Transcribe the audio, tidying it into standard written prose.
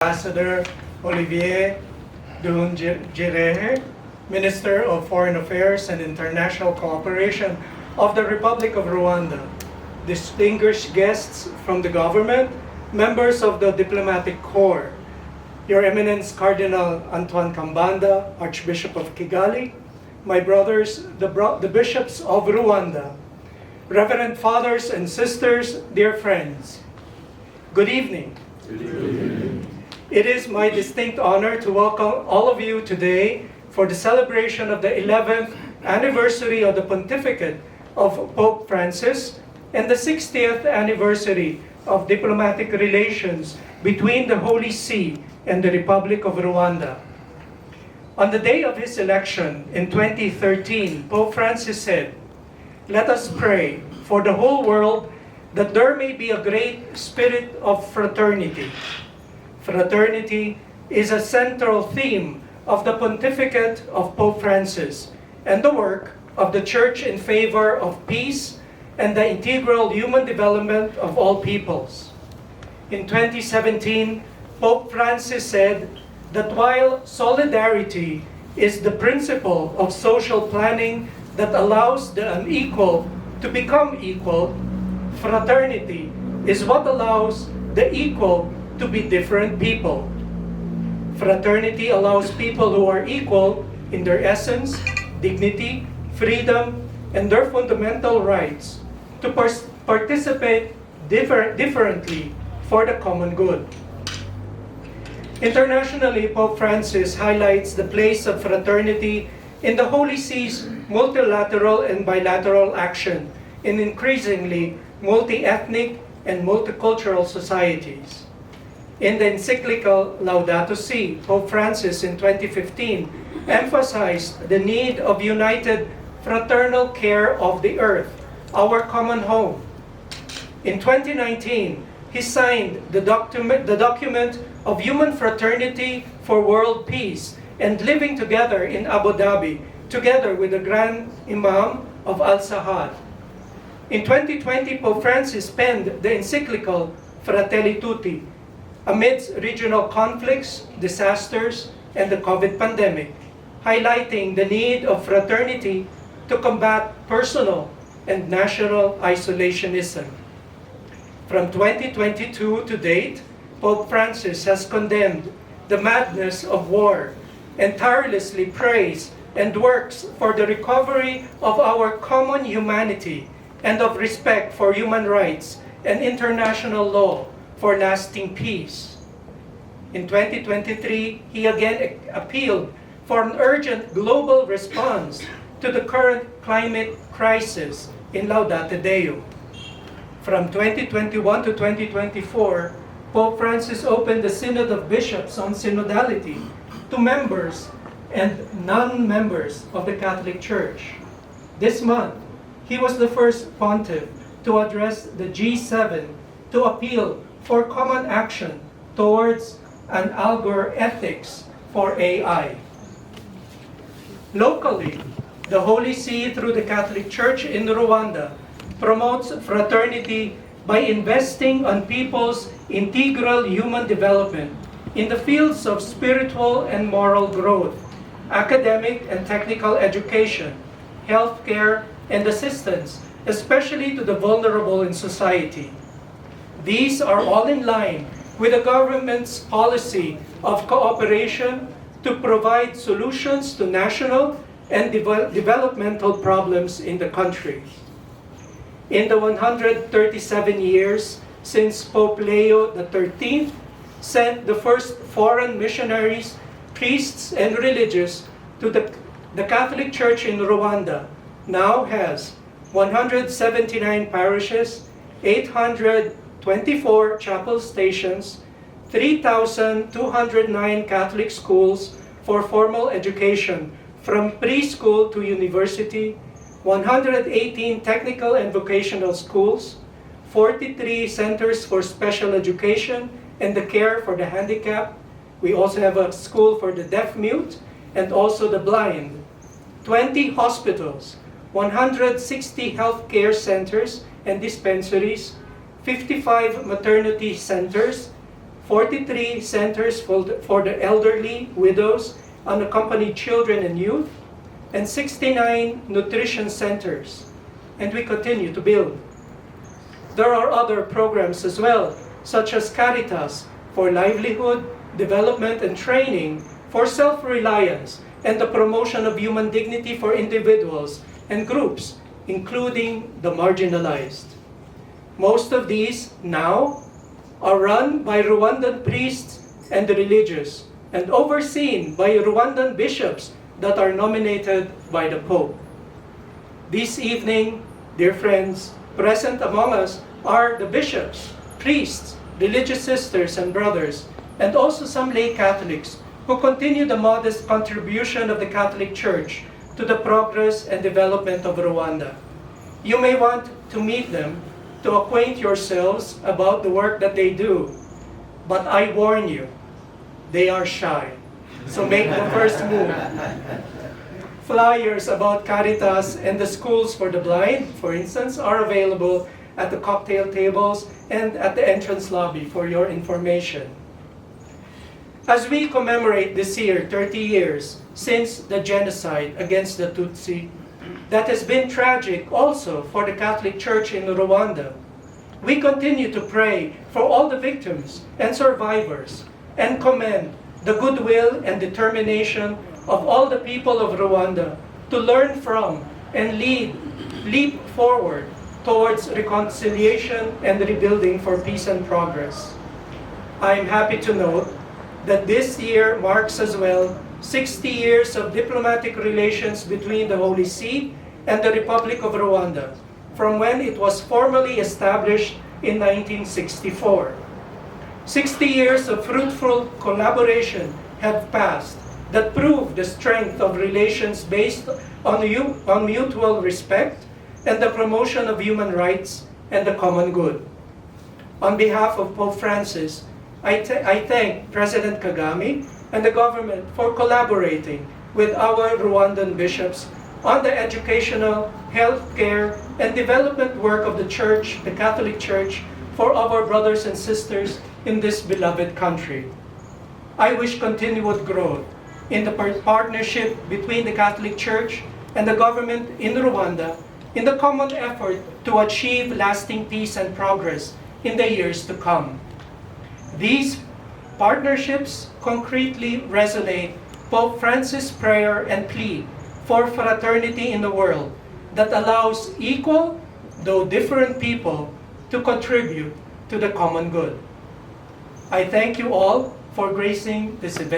Ambassador Olivier Girehe, Minister of Foreign Affairs and International Cooperation of the Republic of Rwanda, distinguished guests from the government, members of the diplomatic corps, Your Eminence Cardinal Antoine Kambanda, Archbishop of Kigali, my brothers, the bishops of Rwanda, Reverend fathers and sisters, dear friends, good evening. Good evening. It is my distinct honor to welcome all of you today for the celebration of the 11th anniversary of the pontificate of Pope Francis and the 60th anniversary of diplomatic relations between the Holy See and the Republic of Rwanda. On the day of his election in 2013, Pope Francis said, "Let us pray for the whole world that there may be a great spirit of fraternity." Fraternity is a central theme of the pontificate of Pope Francis and the work of the Church in favor of peace and the integral human development of all peoples. In 2017, Pope Francis said that while solidarity is the principle of social planning that allows the unequal to become equal, fraternity is what allows the equal to be different people. Fraternity allows people who are equal in their essence, dignity, freedom, and their fundamental rights to participate differently for the common good. Internationally, Pope Francis highlights the place of fraternity in the Holy See's multilateral and bilateral action in increasingly multi-ethnic and multicultural societies. In the encyclical Laudato Si, Pope Francis in 2015 emphasized the need of united fraternal care of the earth, our common home. In 2019, he signed the document of Human Fraternity for World Peace and Living Together in Abu Dhabi, together with the Grand Imam of Al-Sahad. In 2020, Pope Francis penned the encyclical Fratelli Tutti, amidst regional conflicts, disasters, and the COVID pandemic, highlighting the need of fraternity to combat personal and national isolationism. From 2022 to date, Pope Francis has condemned the madness of war and tirelessly prays and works for the recovery of our common humanity and of respect for human rights and international law for lasting peace. In 2023, he again appealed for an urgent global response to the current climate crisis in Laudate Deo. From 2021 to 2024, Pope Francis opened the Synod of Bishops on synodality to members and non-members of the Catholic Church. This month, he was the first pontiff to address the G7 to appeal for common action towards an Al-Gore ethics for AI. Locally, the Holy See through the Catholic Church in Rwanda promotes fraternity by investing on people's integral human development in the fields of spiritual and moral growth, academic and technical education, healthcare, and assistance, especially to the vulnerable in society. These are all in line with the government's policy of cooperation to provide solutions to national and developmental problems in the country. In the 137 years since Pope Leo XIII sent the first foreign missionaries, priests, and religious to the Catholic Church in Rwanda, now has 179 parishes, 824 chapel stations, 3,209 Catholic schools for formal education from preschool to university, 118 technical and vocational schools, 43 centers for special education and the care for the handicapped. We also have a school for the deaf-mute and also the blind, 20 hospitals, 160 healthcare centers and dispensaries, 55 maternity centers, 43 centers for the elderly, widows, unaccompanied children and youth, and 69 nutrition centers. And we continue to build. There are other programs as well, such as Caritas for livelihood, development, and training for self-reliance and the promotion of human dignity for individuals and groups, including the marginalized. Most of these now are run by Rwandan priests and religious and overseen by Rwandan bishops that are nominated by the Pope. This evening, dear friends, present among us are the bishops, priests, religious sisters and brothers, and also some lay Catholics who continue the modest contribution of the Catholic Church to the progress and development of Rwanda. You may want to meet them to acquaint yourselves about the work that they do, but I warn you, they are shy. So make the first move. Flyers about Caritas and the schools for the blind, for instance, are available at the cocktail tables and at the entrance lobby for your information. As we commemorate this year 30 years since the genocide against the Tutsi, that has been tragic also for the Catholic Church in Rwanda, we continue to pray for all the victims and survivors and commend the goodwill and determination of all the people of Rwanda to learn from and leap forward towards reconciliation and rebuilding for peace and progress. I am happy to note that this year marks as well 60 years of diplomatic relations between the Holy See and the Republic of Rwanda, from when it was formally established in 1964. 60 years of fruitful collaboration have passed that prove the strength of relations based on mutual respect and the promotion of human rights and the common good. On behalf of Pope Francis, I thank President Kagame and the government for collaborating with our Rwandan bishops on the educational, healthcare, and development work of the Church, the Catholic Church, for our brothers and sisters in this beloved country. I wish continued growth in the partnership between the Catholic Church and the government in Rwanda in the common effort to achieve lasting peace and progress in the years to come. These partnerships concretely resonate Pope Francis' prayer and plea for fraternity in the world that allows equal, though different people to contribute to the common good. I thank you all for gracing this event.